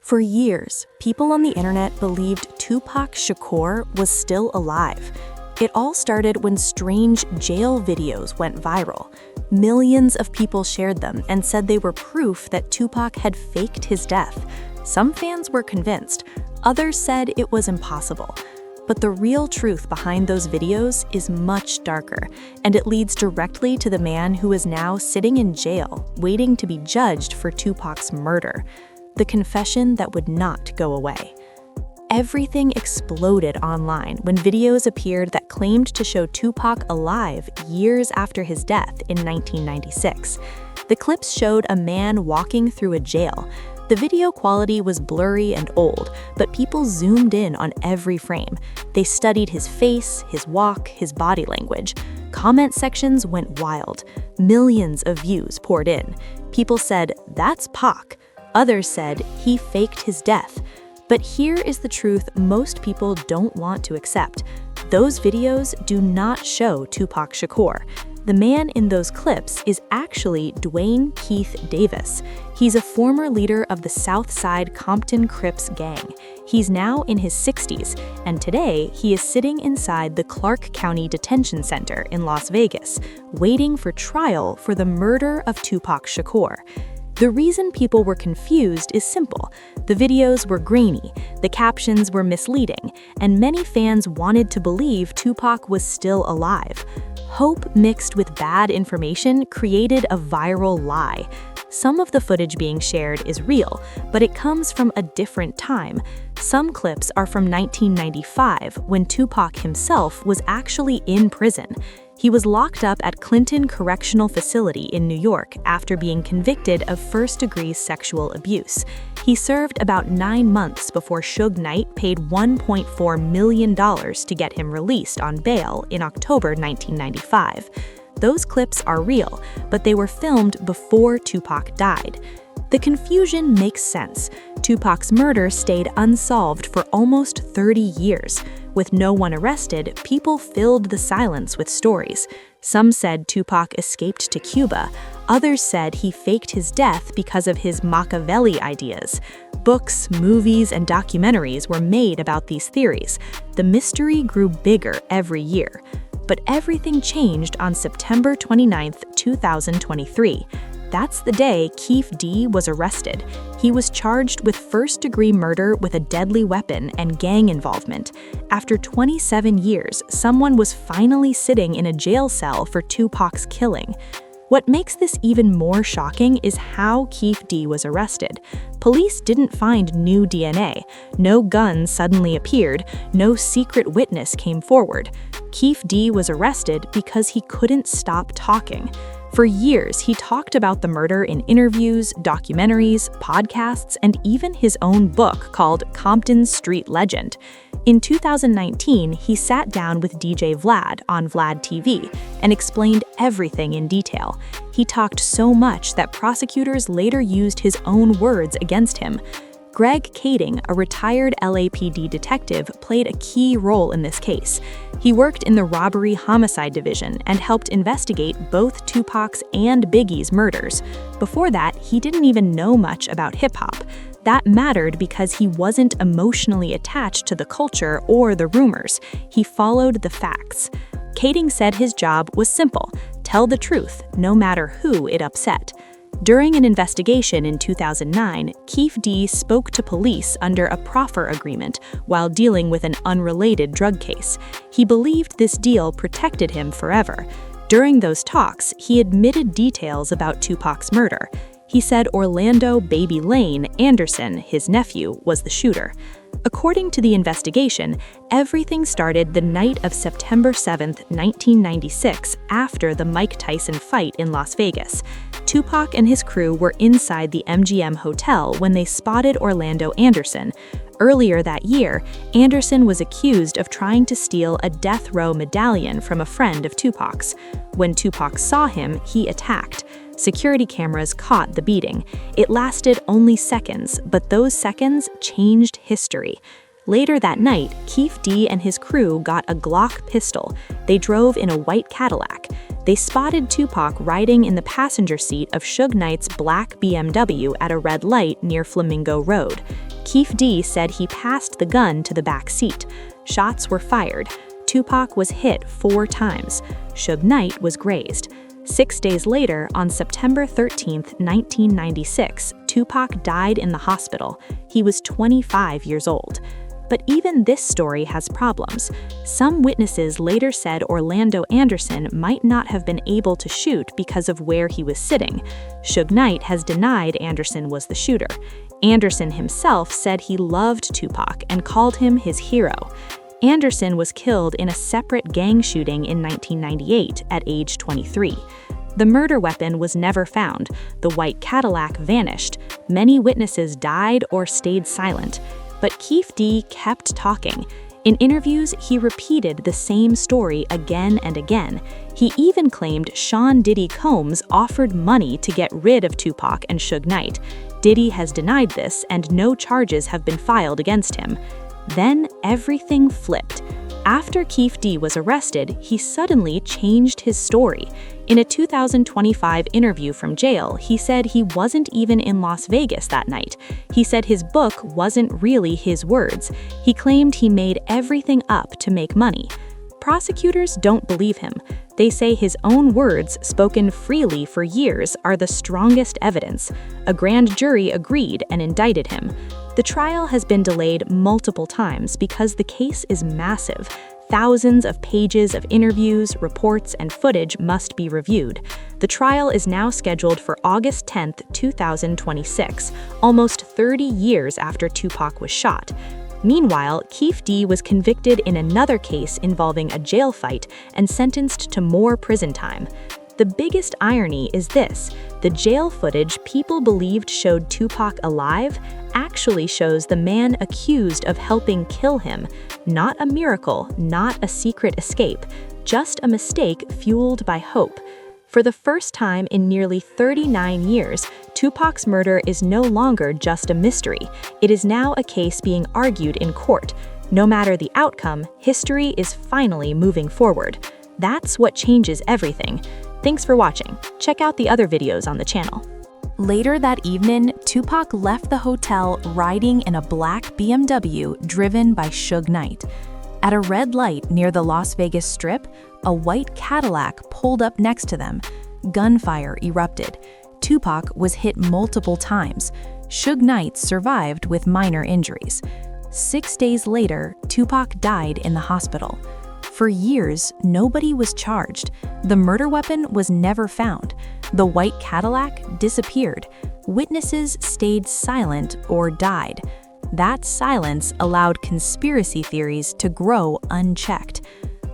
For years, people on the internet believed Tupac Shakur was still alive. It all started when strange jail videos went viral. Millions of people shared them and said they were proof that Tupac had faked his death. Some fans were convinced, others said it was impossible. But the real truth behind those videos is much darker, and it leads directly to the man who is now sitting in jail, waiting to be judged for Tupac's murder. The confession that would not go away. Everything exploded online when videos appeared that claimed to show Tupac alive years after his death in 1996. The clips showed a man walking through a jail. The video quality was blurry and old, but people zoomed in on every frame. They studied his face, his walk, his body language. Comment sections went wild. Millions of views poured in. People said, "That's Pac." Others said he faked his death. But here is the truth most people don't want to accept. Those videos do not show Tupac Shakur. The man in those clips is actually Dwayne Keith Davis. He's a former leader of the South Side Compton Crips gang. He's now in his 60s, and today he is sitting inside the Clark County Detention Center in Las Vegas, waiting for trial for the murder of Tupac Shakur. The reason people were confused is simple. The videos were grainy, the captions were misleading, and many fans wanted to believe Tupac was still alive. Hope mixed with bad information created a viral lie. Some of the footage being shared is real, but it comes from a different time. Some clips are from 1995, when Tupac himself was actually in prison. He was locked up at Clinton Correctional Facility in New York after being convicted of first-degree sexual abuse. He served about 9 months before Suge Knight paid $1.4 million to get him released on bail in October 1995. Those clips are real, but they were filmed before Tupac died. The confusion makes sense. Tupac's murder stayed unsolved for almost 30 years. With no one arrested, people filled the silence with stories. Some said Tupac escaped to Cuba. Others said he faked his death because of his Machiavelli ideas. Books, movies, and documentaries were made about these theories. The mystery grew bigger every year. But everything changed on September 29, 2023. That's the day Keith D was arrested. He was charged with first-degree murder with a deadly weapon and gang involvement. After 27 years, someone was finally sitting in a jail cell for Tupac's killing. What makes this even more shocking is how Keith D was arrested. Police didn't find new DNA. No gun suddenly appeared. No secret witness came forward. Keith D was arrested because he couldn't stop talking. For years, he talked about the murder in interviews, documentaries, podcasts, and even his own book called Compton's Street Legend. In 2019, he sat down with DJ Vlad on Vlad TV and explained everything in detail. He talked so much that prosecutors later used his own words against him. Greg Kading, a retired LAPD detective, played a key role in this case. He worked in the robbery homicide division and helped investigate both Tupac's and Biggie's murders. Before that, he didn't even know much about hip-hop. That mattered because he wasn't emotionally attached to the culture or the rumors. He followed the facts. Kading said his job was simple: tell the truth, no matter who it upset. During an investigation in 2009, Keith D spoke to police under a proffer agreement while dealing with an unrelated drug case. He believed this deal protected him forever. During those talks, he admitted details about Tupac's murder. He said Orlando "Baby Lane" Anderson, his nephew, was the shooter. According to the investigation, everything started the night of September 7, 1996, after the Mike Tyson fight in Las Vegas. Tupac and his crew were inside the MGM Hotel when they spotted Orlando Anderson. Earlier that year, Anderson was accused of trying to steal a death row medallion from a friend of Tupac's. When Tupac saw him, he attacked. Security cameras caught the beating. It lasted only seconds, but those seconds changed history. Later that night, Keith D and his crew got a Glock pistol. They drove in a white Cadillac. They spotted Tupac riding in the passenger seat of Suge Knight's black BMW at a red light near Flamingo Road. Keefe D said he passed the gun to the back seat. Shots were fired. Tupac was hit 4 times. Suge Knight was grazed. 6 days later, on September 13, 1996, Tupac died in the hospital. He was 25 years old. But even this story has problems. Some witnesses later said Orlando Anderson might not have been able to shoot because of where he was sitting. Suge Knight has denied Anderson was the shooter. Anderson himself said he loved Tupac and called him his hero. Anderson was killed in a separate gang shooting in 1998 at age 23. The murder weapon was never found. The white Cadillac vanished. Many witnesses died or stayed silent. But Keefe D kept talking. In interviews, he repeated the same story again and again. He even claimed Sean Diddy Combs offered money to get rid of Tupac and Suge Knight. Diddy has denied this, and no charges have been filed against him. Then everything flipped. After Keefe D was arrested, he suddenly changed his story. In a 2025 interview from jail, he said he wasn't even in Las Vegas that night. He said his book wasn't really his words. He claimed he made everything up to make money. Prosecutors don't believe him. They say his own words, spoken freely for years, are the strongest evidence. A grand jury agreed and indicted him. The trial has been delayed multiple times because the case is massive. Thousands of pages of interviews, reports, and footage must be reviewed. The trial is now scheduled for August 10, 2026, almost 30 years after Tupac was shot. Meanwhile, Keefe D was convicted in another case involving a jail fight and sentenced to more prison time. The biggest irony is this: the jail footage people believed showed Tupac alive actually shows the man accused of helping kill him. Not a miracle, not a secret escape, just a mistake fueled by hope. For the first time in nearly 39 years, Tupac's murder is no longer just a mystery. It is now a case being argued in court. No matter the outcome, history is finally moving forward. That's what changes everything. Thanks for watching. Check out the other videos on the channel. Later that evening, Tupac left the hotel riding in a black BMW driven by Suge Knight. At a red light near the Las Vegas Strip, a white Cadillac pulled up next to them. Gunfire erupted. Tupac was hit multiple times. Suge Knight survived with minor injuries. 6 days later, Tupac died in the hospital. For years, nobody was charged. The murder weapon was never found. The white Cadillac disappeared. Witnesses stayed silent or died. That silence allowed conspiracy theories to grow unchecked.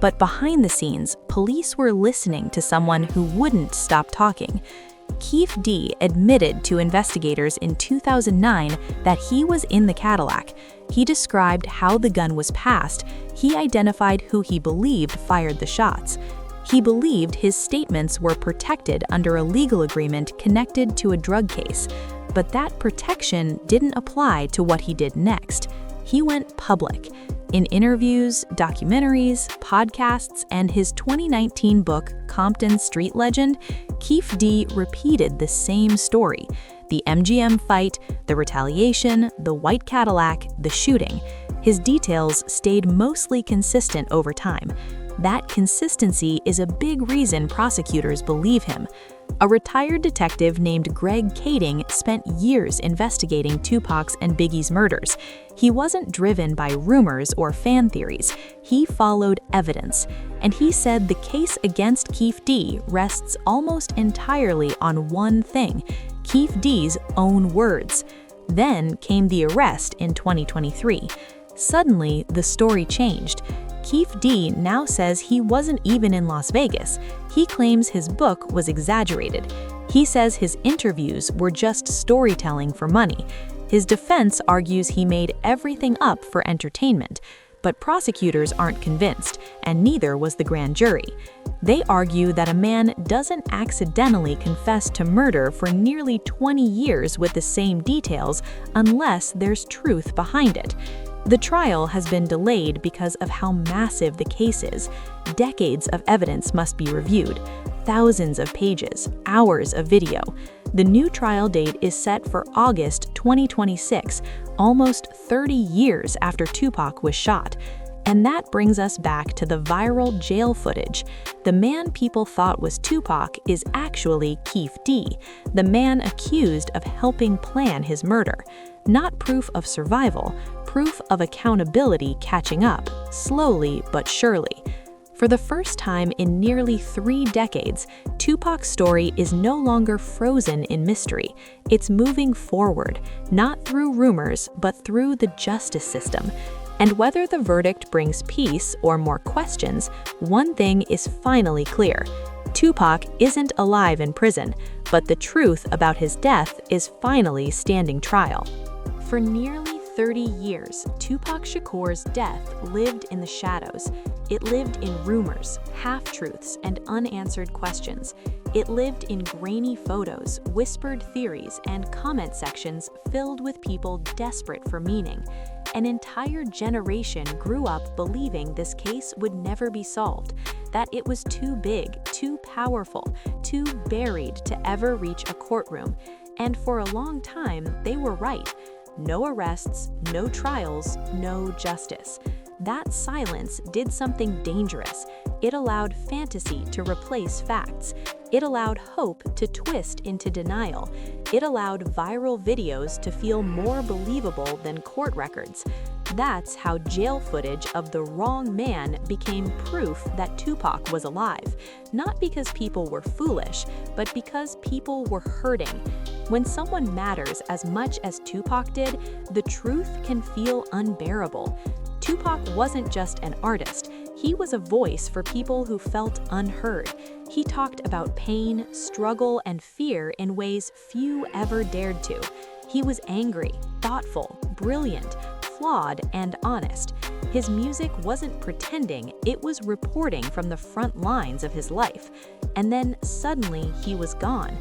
But behind the scenes, police were listening to someone who wouldn't stop talking. Keefe D admitted to investigators in 2009 that he was in the Cadillac. He described how the gun was passed. He identified who he believed fired the shots. He believed his statements were protected under a legal agreement connected to a drug case. But that protection didn't apply to what he did next. He went public. In interviews, documentaries, podcasts, and his 2019 book, Compton Street Legend, Keefe D repeated the same story: the MGM fight, the retaliation, the white Cadillac, the shooting. His details stayed mostly consistent over time. That consistency is a big reason prosecutors believe him. A retired detective named Greg Kading spent years investigating Tupac's and Biggie's murders. He wasn't driven by rumors or fan theories. He followed evidence. And he said the case against Keefe D rests almost entirely on one thing: Keefe D's own words. Then came the arrest in 2023. Suddenly, the story changed. Keefe D now says he wasn't even in Las Vegas. He claims his book was exaggerated. He says his interviews were just storytelling for money. His defense argues he made everything up for entertainment. But prosecutors aren't convinced, and neither was the grand jury. They argue that a man doesn't accidentally confess to murder for nearly 20 years with the same details unless there's truth behind it. The trial has been delayed because of how massive the case is. Decades of evidence must be reviewed, thousands of pages, hours of video. The new trial date is set for August 2026, almost 30 years after Tupac was shot. And that brings us back to the viral jail footage. The man people thought was Tupac is actually Keith D., the man accused of helping plan his murder. Not proof of survival, proof of accountability catching up, slowly but surely. For the first time in nearly 3 decades, Tupac's story is no longer frozen in mystery. It's moving forward, not through rumors, but through the justice system. And whether the verdict brings peace or more questions, one thing is finally clear. Tupac isn't alive in prison, but the truth about his death is finally standing trial. For nearly 30 years, Tupac Shakur's death lived in the shadows. It lived in rumors, half-truths, and unanswered questions. It lived in grainy photos, whispered theories, and comment sections filled with people desperate for meaning. An entire generation grew up believing this case would never be solved, that it was too big, too powerful, too buried to ever reach a courtroom. And for a long time, they were right. No arrests, no trials, no justice. That silence did something dangerous. It allowed fantasy to replace facts. It allowed hope to twist into denial. It allowed viral videos to feel more believable than court records. That's how jail footage of the wrong man became proof that Tupac was alive. Not because people were foolish, but because people were hurting. When someone matters as much as Tupac did, the truth can feel unbearable. Tupac wasn't just an artist, he was a voice for people who felt unheard. He talked about pain, struggle, and fear in ways few ever dared to. He was angry, thoughtful, brilliant, flawed, and honest. His music wasn't pretending, it was reporting from the front lines of his life. And then suddenly he was gone.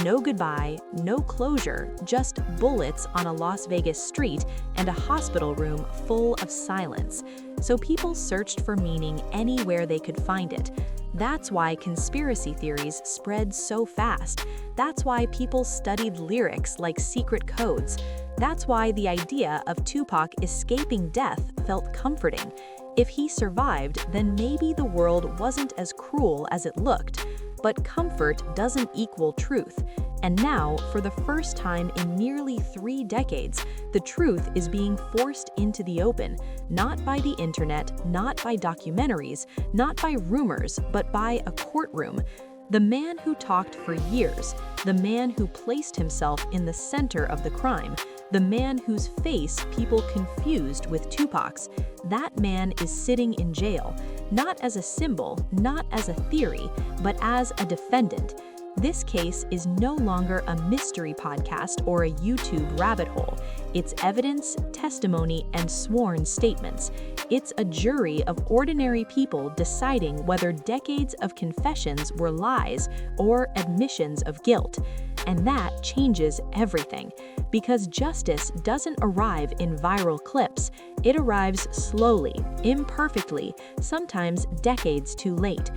No goodbye, no closure, just bullets on a Las Vegas street and a hospital room full of silence. So people searched for meaning anywhere they could find it. That's why conspiracy theories spread so fast. That's why people studied lyrics like secret codes. That's why the idea of Tupac escaping death felt comforting. If he survived, then maybe the world wasn't as cruel as it looked. But comfort doesn't equal truth. And now, for the first time in nearly 3 decades, the truth is being forced into the open, not by the internet, not by documentaries, not by rumors, but by a courtroom. The man who talked for years, the man who placed himself in the center of the crime, the man whose face people confused with Tupac's, that man is sitting in jail, not as a symbol, not as a theory, but as a defendant. This case is no longer a mystery podcast or a YouTube rabbit hole. It's evidence, testimony, and sworn statements. It's a jury of ordinary people deciding whether decades of confessions were lies or admissions of guilt. And that changes everything, because justice doesn't arrive in viral clips. It arrives slowly, imperfectly, sometimes decades too late.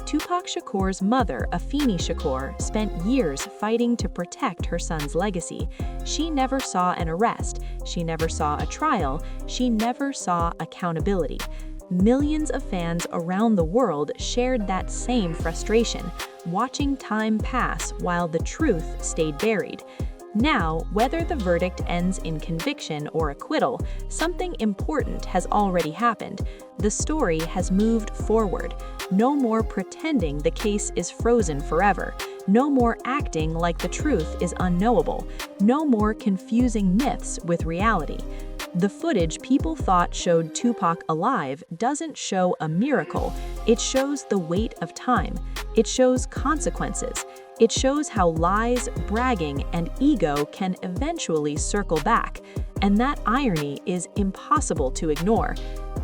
Tupac Shakur's mother, Afeni Shakur, spent years fighting to protect her son's legacy. She never saw an arrest, she never saw a trial, she never saw accountability. Millions of fans around the world shared that same frustration, watching time pass while the truth stayed buried. Now, whether the verdict ends in conviction or acquittal, something important has already happened. The story has moved forward. No more pretending the case is frozen forever. No more acting like the truth is unknowable. No more confusing myths with reality. The footage people thought showed Tupac alive doesn't show a miracle. It shows the weight of time. It shows consequences. It shows how lies, bragging, and ego can eventually circle back. And that irony is impossible to ignore.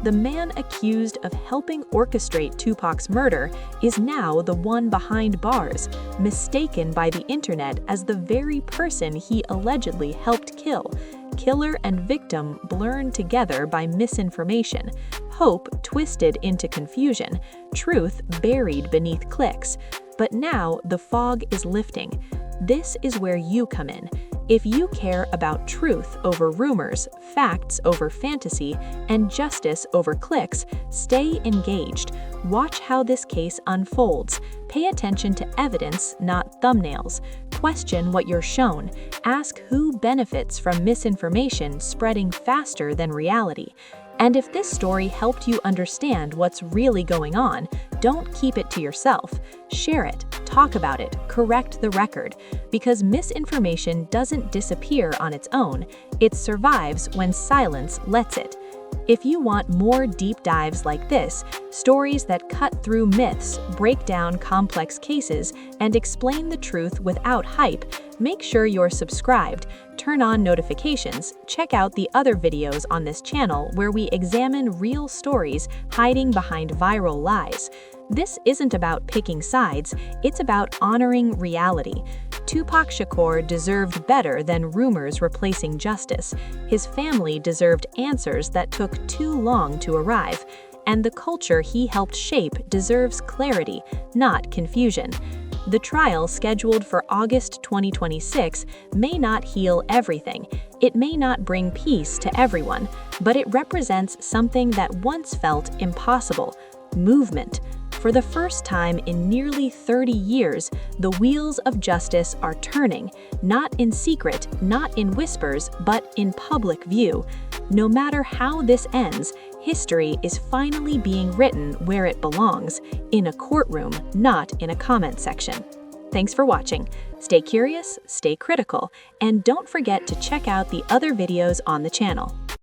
The man accused of helping orchestrate Tupac's murder is now the one behind bars, mistaken by the internet as the very person he allegedly helped kill. Killer and victim blurred together by misinformation, hope twisted into confusion, truth buried beneath clicks. But now the fog is lifting. This is where you come in. If you care about truth over rumors, facts over fantasy, and justice over clicks, stay engaged. Watch how this case unfolds. Pay attention to evidence, not thumbnails. Question what you're shown. Ask who benefits from misinformation spreading faster than reality. And if this story helped you understand what's really going on, don't keep it to yourself. Share it, talk about it, correct the record. Because misinformation doesn't disappear on its own, it survives when silence lets it. If you want more deep dives like this, stories that cut through myths, break down complex cases, and explain the truth without hype, make sure you're subscribed, turn on notifications, check out the other videos on this channel where we examine real stories hiding behind viral lies. This isn't about picking sides, it's about honoring reality. Tupac Shakur deserved better than rumors replacing justice. His family deserved answers that took too long to arrive. And the culture he helped shape deserves clarity, not confusion. The trial, scheduled for August 2026, may not heal everything. It may not bring peace to everyone, but it represents something that once felt impossible: movement. For the first time in nearly 30 years, the wheels of justice are turning, not in secret, not in whispers, but in public view. No matter how this ends, history is finally being written where it belongs, in a courtroom, not in a comment section. Thanks for watching. Stay curious, stay critical, and don't forget to check out the other videos on the channel.